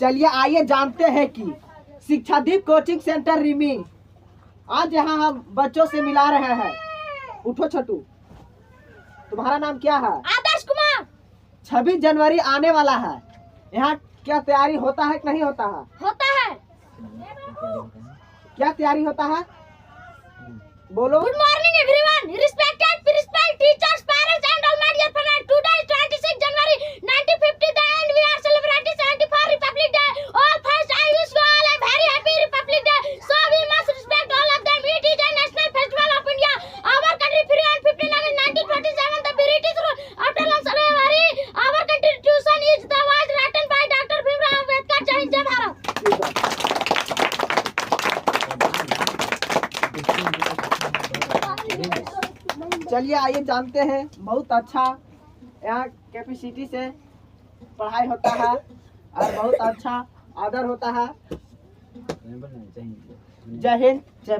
चलिए आइए जानते हैं कि शिक्षादीप कोचिंग सेंटर रिमी आज यहाँ हम बच्चों से मिला रहे हैं। उठो छोटू, तुम्हारा नाम क्या है? आदर्श कुमार। 26 जनवरी आने वाला है, यहाँ क्या तैयारी होता है कि नहीं होता है? होता है। क्या तैयारी होता है बोलो। Good morning everyone, respected principal, teachers, parents and all my dear friends. Today is 26 January 1950 and we are celebrating 74th Republic Day. All first I wish you all a very happy Republic Day. So we must respect all of them. It is a national festival of India. Our country free on 15 August 1947. The British rule after long slavery. Our constitution is the was written by Dr. Bhimrao Ambedkar. Jai Hind, Jai Bharat. चलिए आइए जानते हैं। बहुत अच्छा यहाँ capacity से पढ़ाई होता है और बहुत अच्छा आदर होता है। जय हिंद, जय